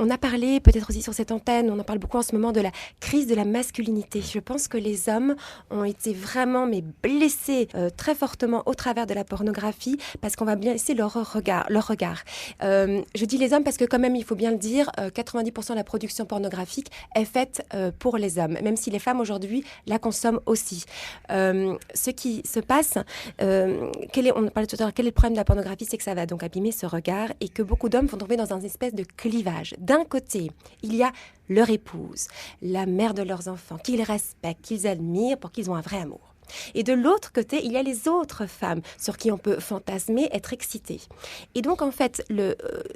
On a parlé peut-être aussi sur cette antenne, on en parle beaucoup en ce moment de la crise de la masculinité. Je pense que les hommes ont été vraiment blessés très fortement au travers de la pornographie parce qu'on va blesser leur regard. Je dis les hommes parce que quand même, il faut bien le dire, 90% de la production pornographique est faite pour les hommes, même si les femmes aujourd'hui la consomment aussi. Ce qui se passe, on parlait tout à l'heure, quel est le problème de la pornographie, c'est que ça va donc abîmer ce regard et que beaucoup d'hommes vont tomber dans une espèce de clivage. D'un côté, il y a leur épouse, la mère de leurs enfants, qu'ils respectent, qu'ils admirent pour qu'ils aient un vrai amour. Et de l'autre côté, il y a les autres femmes sur qui on peut fantasmer, être excité. Et donc, en fait,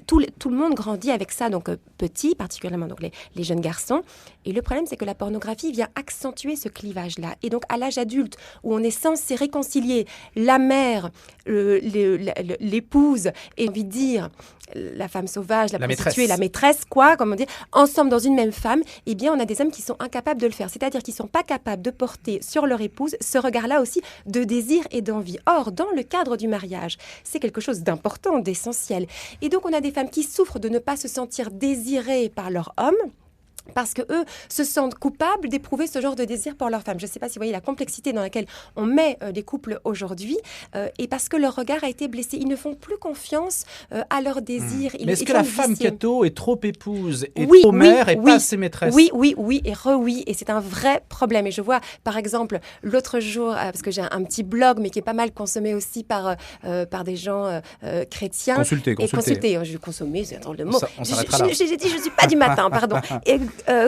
tout le monde grandit avec ça, donc petit, particulièrement donc les jeunes garçons. Et le problème, c'est que la pornographie vient accentuer ce clivage-là. Et donc, à l'âge adulte, où on est censé réconcilier la mère, l'épouse, et envie de dire la femme sauvage, la prostituée, la maîtresse, comme on dit, ensemble dans une même femme, eh bien, on a des hommes qui sont incapables de le faire. C'est-à-dire qu'ils ne sont pas capables de porter sur leur épouse ce regard-là aussi de désir et d'envie. Or, dans le cadre du mariage, c'est quelque chose d'important, d'essentiel. Et donc, on a des femmes qui souffrent de ne pas se sentir désirées par leur homme, parce qu'eux se sentent coupables d'éprouver ce genre de désir pour leur femme. Je ne sais pas si vous voyez la complexité dans laquelle on met les couples aujourd'hui, et parce que leur regard a été blessé. Ils ne font plus confiance à leur désir. Mais est-ce que la femme catho est trop épouse, et trop mère, et pas assez maîtresse? Oui, et c'est un vrai problème. Et je vois, par exemple, l'autre jour, parce que j'ai un petit blog, mais qui est pas mal consommé aussi par des gens chrétiens. Consultez. Je vais consommer, c'est un drôle de mot. On s'arrêtera là. J'ai dit, je ne suis pas du matin, pardon. Et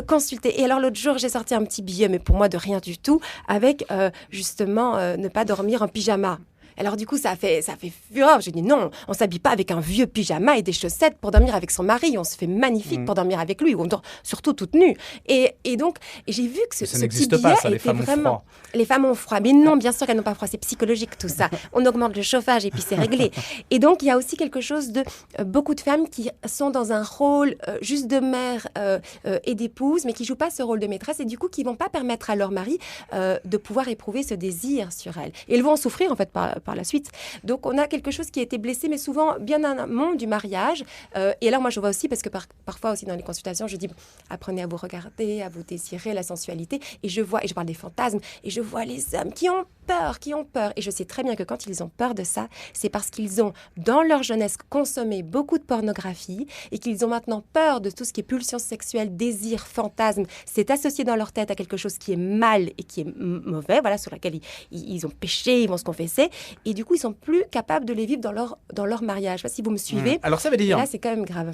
consulter. Et alors l'autre jour, j'ai sorti un petit billet, mais pour moi de rien du tout, avec justement ne pas dormir en pyjama. Alors du coup, ça fait fureur. J'ai dit non, on s'habille pas avec un vieux pyjama et des chaussettes pour dormir avec son mari. On se fait magnifique pour dormir avec lui. On dort surtout toute nue. Et donc, j'ai vu que ce petit billet pas, ça, les était femmes vraiment... ont froid. Les femmes ont froid. Mais non, bien sûr qu'elles n'ont pas froid. C'est psychologique tout ça. On augmente le chauffage et puis c'est réglé. Et donc, il y a aussi quelque chose de... beaucoup de femmes qui sont dans un rôle juste de mère et d'épouse, mais qui jouent pas ce rôle de maîtresse et du coup, qui vont pas permettre à leur mari de pouvoir éprouver ce désir sur elles. Et elles vont en souffrir en fait par la suite. Donc, on a quelque chose qui a été blessé, mais souvent bien en amont du mariage. Et alors, moi, je vois aussi, parce que parfois aussi dans les consultations, je dis, apprenez à vous regarder, à vous désirer, la sensualité. Et je parle des fantasmes, et je vois les hommes qui ont peur. Et je sais très bien que quand ils ont peur de ça, c'est parce qu'ils ont, dans leur jeunesse, consommé beaucoup de pornographie et qu'ils ont maintenant peur de tout ce qui est pulsion sexuelle, désir, fantasme. C'est associé dans leur tête à quelque chose qui est mal et qui est mauvais, voilà, sur laquelle ils ont péché, ils vont se confesser. Et du coup, ils sont plus capables de les vivre dans leur mariage. Je ne sais pas si vous me suivez. Alors ça veut dire... Et là, c'est quand même grave.